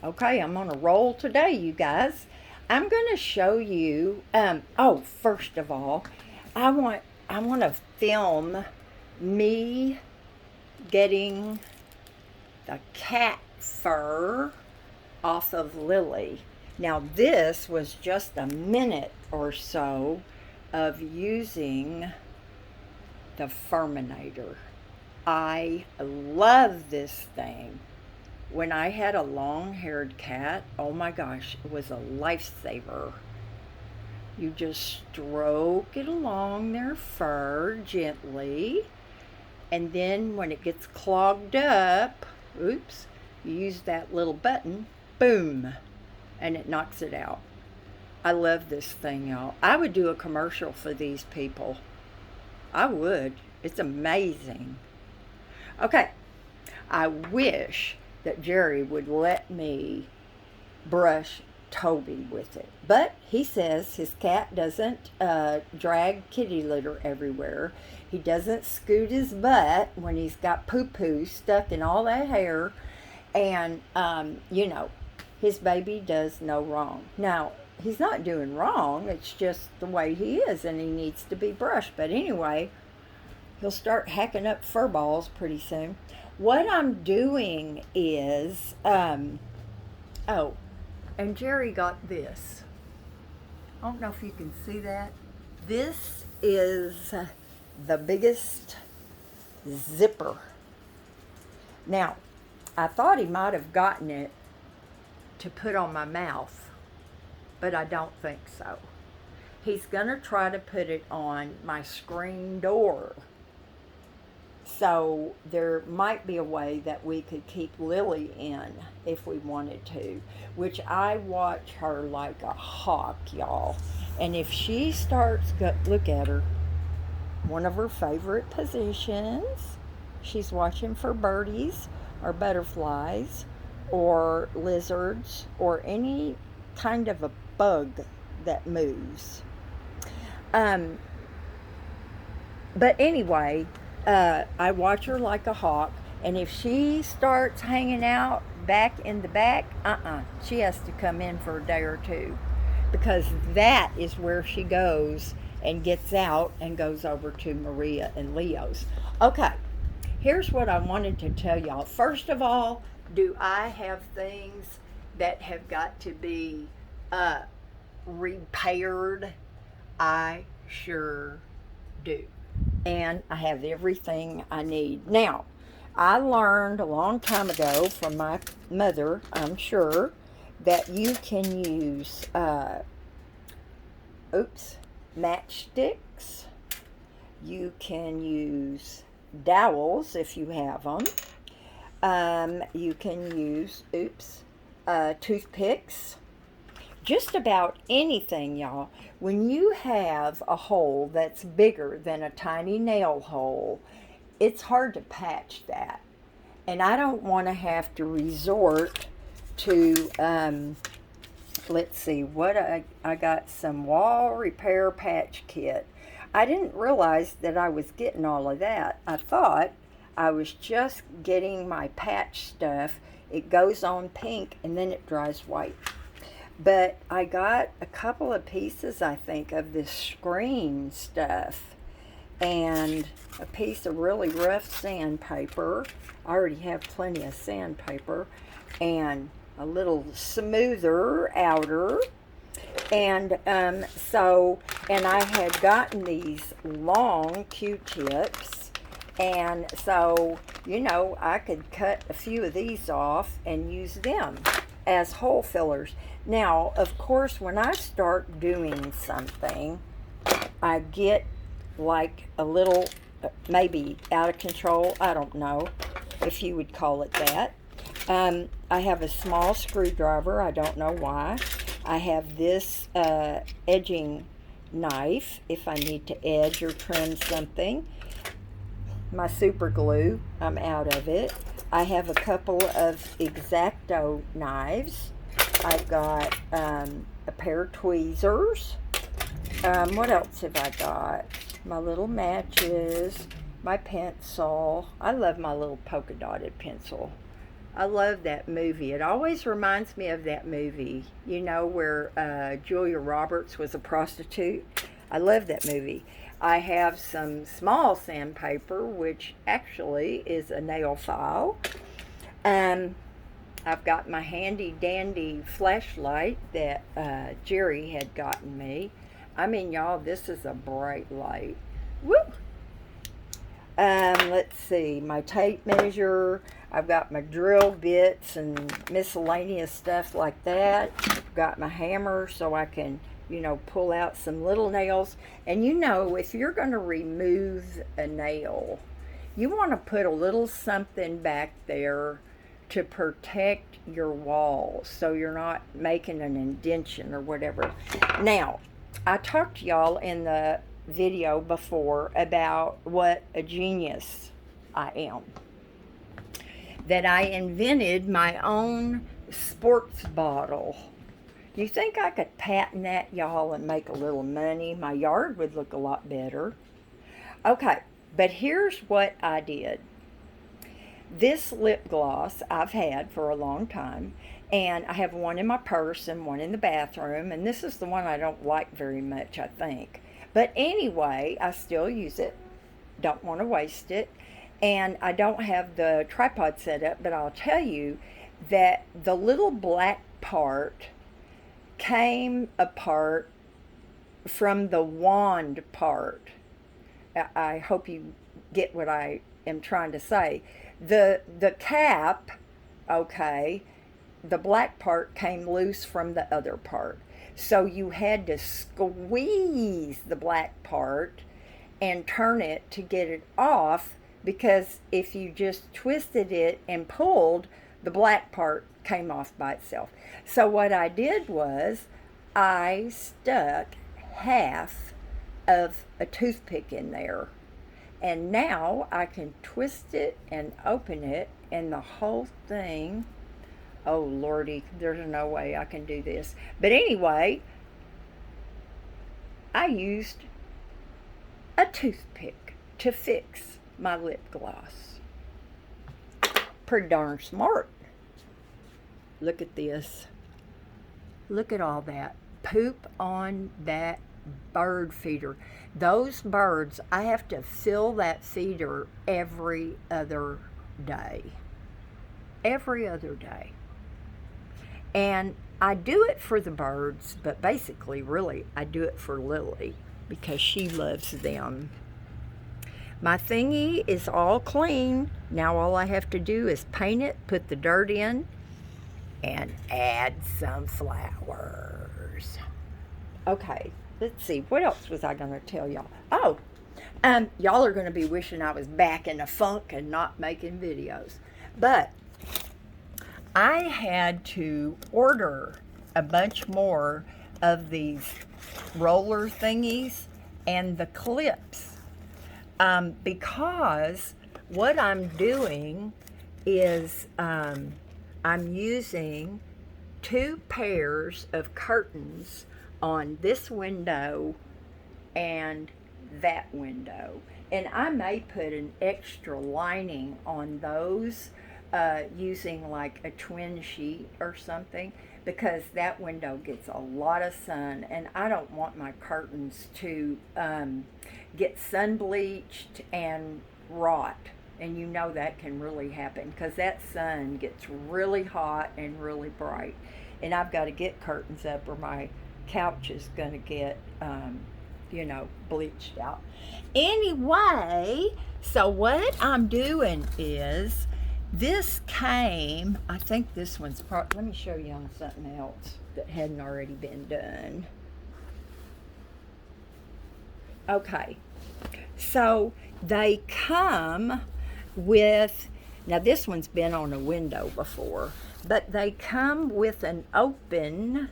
Okay, I'm on a roll today, you guys. I'm going to show you. First of all, I want I want to film me getting the cat fur off of Lily. Now, this was just a minute or so of using the Furminator. I love this thing. When I had a long haired cat, oh my gosh, it was a lifesaver. You just stroke it along their fur gently, and then when it gets clogged up, oops, you use that little button, boom, and it knocks it out. I love this thing, y'all. I would do a commercial for these people. I would. It's amazing. Okay, I wish that Jerry would let me brush Toby with it. But he says his cat doesn't drag kitty litter everywhere. He doesn't scoot his butt when he's got poo poo stuck in all that hair. And, his baby does no wrong. Now, he's not doing wrong. It's just the way he is, and he needs to be brushed. But anyway, he'll start hacking up fur balls pretty soon. What I'm doing is, and Jerry got this. I don't know if you can see that. This is the biggest zipper. Now, I thought he might have gotten it to put on my mouth, but I don't think so. He's going to try to put it on my screen door. So there might be a way that we could keep Lily in if we wanted to, which I watch her like a hawk, y'all. And if she starts, look at her, one of her favorite positions, she's watching for birdies or butterflies or lizards or any kind of a bug that moves. But anyway, I watch her like a hawk, and if she starts hanging out back in the back, she has to come in for a day or two, because that is where she goes and gets out and goes over to Maria and Leo's. Okay, here's what I wanted to tell y'all. First of all, do I have things that have got to be repaired? I sure do. And I have everything I need. Now, I learned a long time ago from my mother, I'm sure, that you can use, matchsticks. You can use dowels if you have them. You can use, toothpicks. Just about anything, y'all. When you have a hole that's bigger than a tiny nail hole, it's hard to patch that. And I don't want to have to resort to, let's see, what I got some wall repair patch kit. I didn't realize that I was getting all of that. I thought I was just getting my patch stuff. It goes on pink and then it dries white. But I got a couple of pieces, I think, of this screen stuff and a piece of really rough sandpaper. I already have plenty of sandpaper, and a little smoother outer. And and I had gotten these long Q-tips, and so, I could cut a few of these off and use them as hole fillers. Now, of course, when I start doing something, I get like a little, maybe out of control. I don't know if you would call it that. I have a small screwdriver. I don't know why. I have this edging knife if I need to edge or trim something. My super glue, I'm out of it. I have a couple of X-Acto knives. I've got a pair of tweezers. What else have I got? My little matches, my pencil. I love my little polka dotted pencil. I love that movie. It always reminds me of that movie, you know, where Julia Roberts was a prostitute. I love that movie. I have some small sandpaper, which actually is a nail file. Um, I've got my handy dandy flashlight that Jerry had gotten me. I mean, y'all, this is a bright light. Woo! Let's see, my tape measure. I've got my drill bits and miscellaneous stuff like that. I've got my hammer so I can, you know, pull out some little nails. And you know, if you're going to remove a nail, you want to put a little something back there to protect your walls so you're not making an indentation or whatever. Now, I talked to y'all in the video before about what a genius I am. That I invented my own sports bottle. You think I could patent that, y'all, and make a little money? My yard would look a lot better. Okay, but here's what I did. This lip gloss I've had for a long time, and I have one in my purse and one in the bathroom, and this is the one I don't like very much, I think. But anyway, I still use it. Don't want to waste it. And I don't have the tripod set up, but I'll tell you that the little black part came apart from the wand part. I hope you get what I am trying to say. The cap, okay, the black part came loose from the other part. So you had to squeeze the black part and turn it to get it off, because if you just twisted it and pulled, the black part came off by itself. So what I did was I stuck half of a toothpick in there. And now I can twist it and open it, and the whole thing, oh lordy, there's no way I can do this. But anyway, I used a toothpick to fix my lip gloss. Pretty darn smart. Look at this. Look at all that poop on that bird feeder. Those birds, I have to fill that feeder every other day. Every other day. And I do it for the birds, but basically, really, I do it for Lily because she loves them. My thingy is all clean. Now all I have to do is paint it, put the dirt in, and add some flowers. Okay, let's see. What else was I going to tell y'all? Oh, y'all are going to be wishing I was back in the funk and not making videos. But I had to order a bunch more of these roller thingies and the clips because what I'm doing is I'm using 2 pairs of curtains on this window and that window, and I may put an extra lining on those using like a twin sheet or something, because that window gets a lot of sun, and I don't want my curtains to get sun bleached and rot. And you know that can really happen because that sun gets really hot and really bright, and I've got to get curtains up or my couch is going to get bleached out. Anyway, so what I'm doing is, this came, I think this one's let me show you on something else that hadn't already been done. Okay, so they come with, now this one's been on a window before, but they come with an open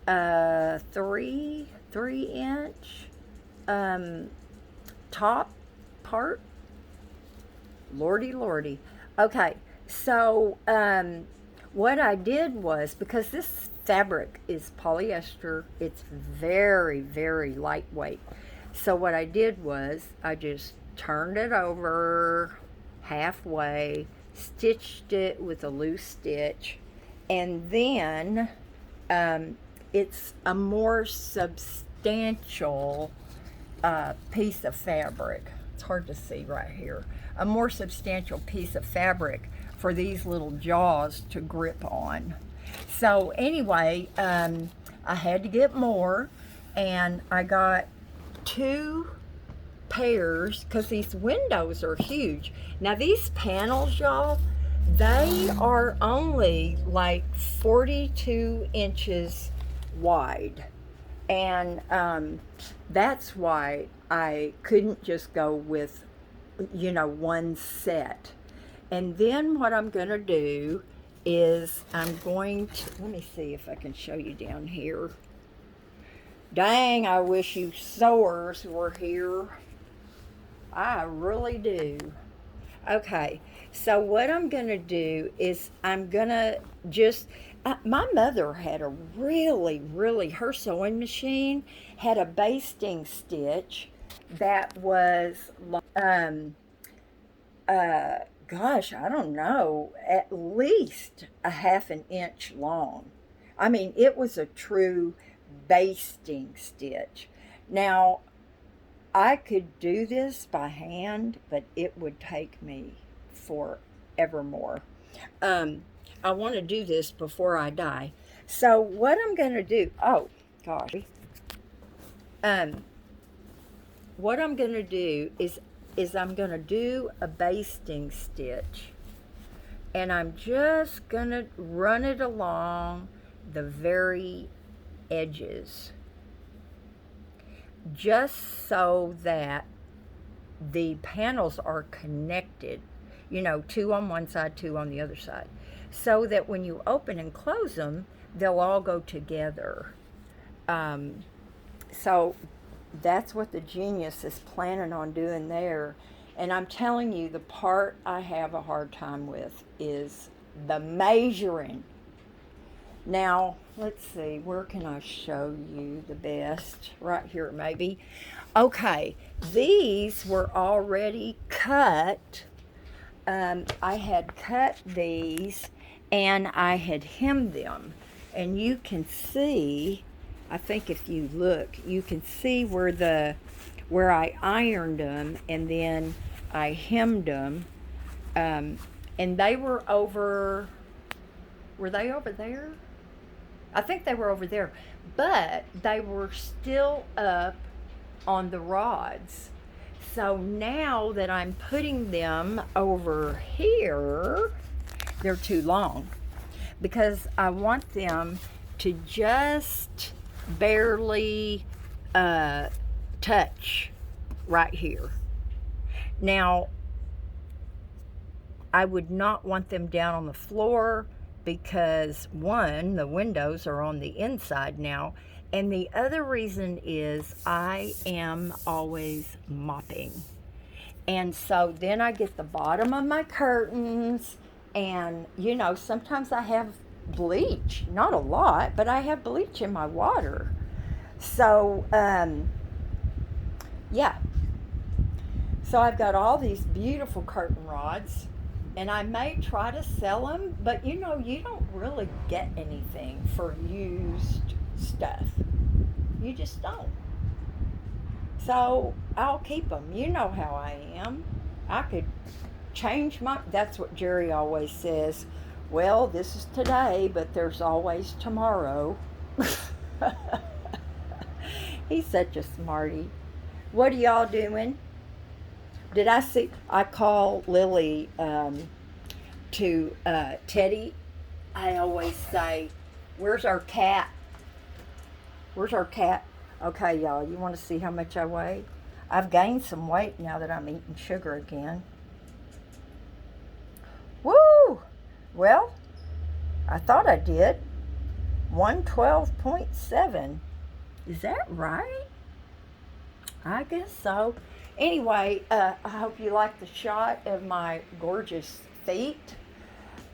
3-inch top part. Lordy. Okay, so what I did was, because this fabric is polyester, it's very, very lightweight. So what I did was I just turned it over halfway, stitched it with a loose stitch, and then it's a more substantial piece of fabric. It's hard to see right here. A more substantial piece of fabric for these little jaws to grip on. So anyway, I had to get more, and I got 2 pairs because these windows are huge. Now these panels, y'all, they are only like 42 inches wide, and that's why I couldn't just go with, you know, one set. And then what I'm going to do is I'm going to, let me see if I can show you down here. Dang, I wish you sewers were here. I really do. Okay, so what I'm going to do is I'm going to just, my mother had a really, her sewing machine had a basting stitch that was, gosh, I don't know, at least a half an inch long. I mean, it was a true basting stitch. Now, I could do this by hand, but it would take me forevermore. I want to do this before I die. So what I'm going to do, oh gosh, what I'm going to do is I'm going to do a basting stitch, and I'm just going to run it along the very edges, just so that the panels are connected, you know, 2 on one side, 2 on the other side, so that when you open and close them, they'll all go together. So that's what the genius is planning on doing there. And I'm telling you, the part I have a hard time with is the measuring. Now, let's see, where can I show you the best? Right here, maybe. Okay, these were already cut. I had cut these, and I had hemmed them. And you can see, I think if you look, you can see where I ironed them, and then I hemmed them. And they were over they over there? I think they were over there, but they were still up on the rods. So now that I'm putting them over here, they're too long, because I want them to just barely touch right here. Now, I would not want them down on the floor, because one, the windows are on the inside now, and the other reason is I am always mopping. And so then I get the bottom of my curtains, and you know, sometimes I have bleach, not a lot, but I have bleach in my water. So yeah, so I've got all these beautiful curtain rods, and I may try to sell them, but you know, you don't really get anything for used stuff. You just don't. So I'll keep them. You know how I am. I could change my, that's what Jerry always says. Well, this is today, but there's always tomorrow. He's such a smarty. What are y'all doing? Did I see, I call Lily to Teddy. I always say, where's our cat? Where's our cat? Okay, y'all, you want to see how much I weigh? I've gained some weight now that I'm eating sugar again. Woo! Well, I thought I did. 112.7. Is that right? I guess so. Anyway, I hope you like the shot of my gorgeous feet.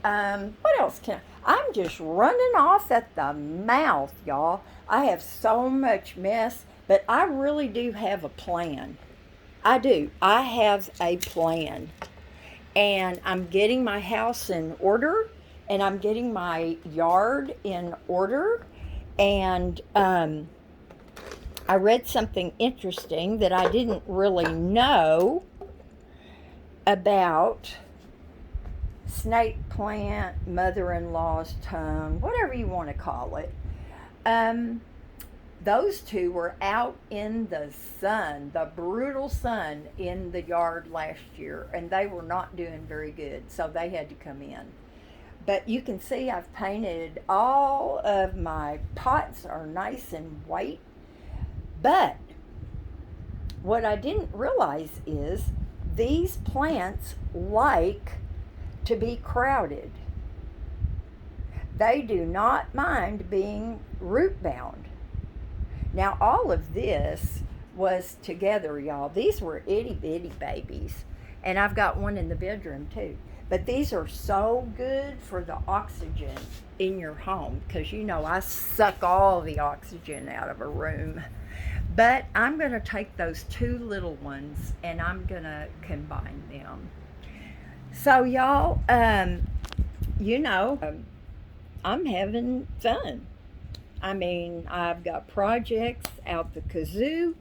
What else I'm just running off at the mouth, y'all. I have so much mess, but I really do have a plan. I do. I have a plan. and I'm getting my house in order, and I'm getting my yard in order. And I read something interesting that I didn't really know about snake plant, mother-in-law's tongue, whatever you want to call it. Um, those two were out in the sun, the brutal sun, in the yard last year, and they were not doing very good, so they had to come in. But you can see I've painted all of my pots are nice and white. But what I didn't realize is these plants like to be crowded. They do not mind being root bound. Now, all of this was together, y'all. These were itty bitty babies. And I've got one in the bedroom too. But these are so good for the oxygen in your home, because you know I suck all the oxygen out of a room. But I'm going to take those two little ones and I'm going to combine them. So, y'all, you know, I'm having fun. I mean, I've got projects out the kazoo,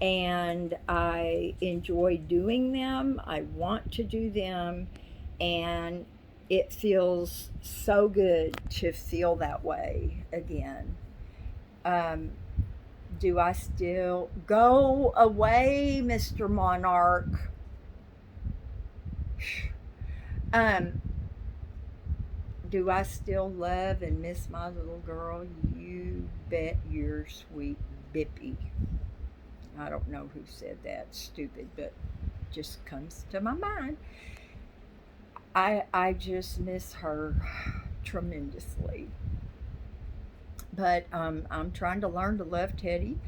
and I enjoy doing them. I want to do them, and it feels so good to feel that way again. Um, do I still go away, Mr. Monarch? Um, do I still love and miss my little girl? You bet your sweet bippy. I don't know who said that, stupid, but just comes to my mind. I just miss her tremendously. But I'm trying to learn to love Teddy,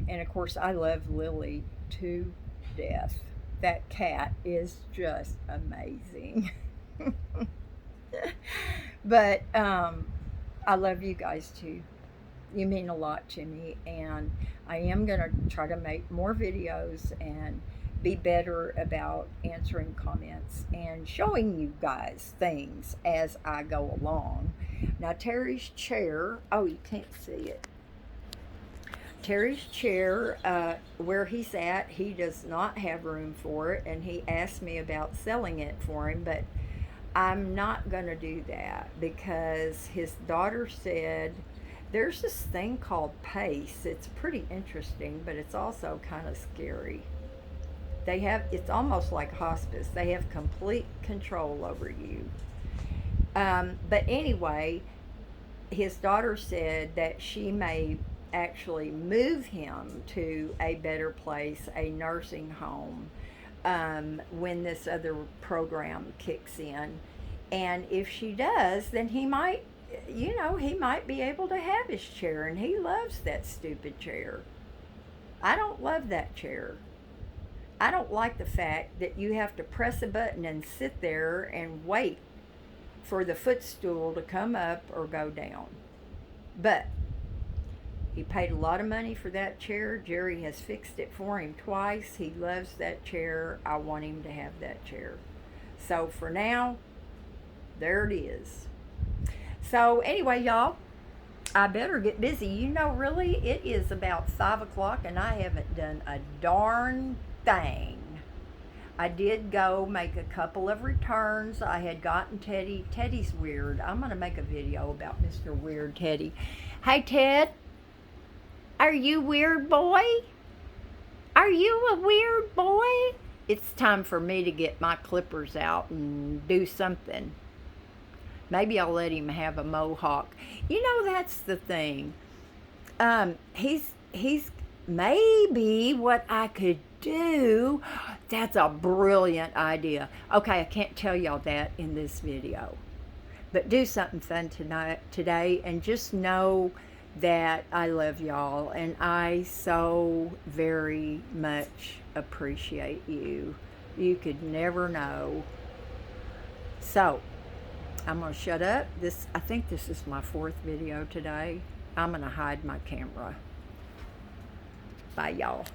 and of course I love Lily to death. That cat is just amazing. But I love you guys too. You mean a lot to me, and I am going to try to make more videos and be better about answering comments and showing you guys things as I go along. Now, Terry's chair, oh, you can't see it. Terry's chair, where he's at, he does not have room for it, and he asked me about selling it for him, but I'm not going to do that because his daughter said there's this thing called PACE. It's pretty interesting, but it's also kind of scary. It's almost like hospice. They have complete control over you. But anyway, his daughter said that she may actually move him to a better place, a nursing home, when this other program kicks in. And if she does, then he might, he might be able to have his chair, and he loves that stupid chair. I don't love that chair. I don't like the fact that you have to press a button and sit there and wait for the footstool to come up or go down. But he paid a lot of money for that chair. Jerry has fixed it for him twice. He loves that chair. I want him to have that chair. So for now, there it is. So anyway, y'all, I better get busy. Really, it is about 5 o'clock and I haven't done a darn thing. I did go make a couple of returns. I had gotten Teddy. Teddy's weird. I'm going to make a video about Mr. Weird Teddy. Hey, Ted. Are you weird boy? Are you a weird boy? It's time for me to get my clippers out and do something. Maybe I'll let him have a mohawk. That's the thing. He's maybe what I could do. That's a brilliant idea. Okay, I can't tell y'all that in this video. But do something fun today, and just know that I love y'all, and I so very much appreciate you. You could never know. So, I'm going to shut up. I think this is my 4th video today. I'm going to hide my camera. Bye, y'all.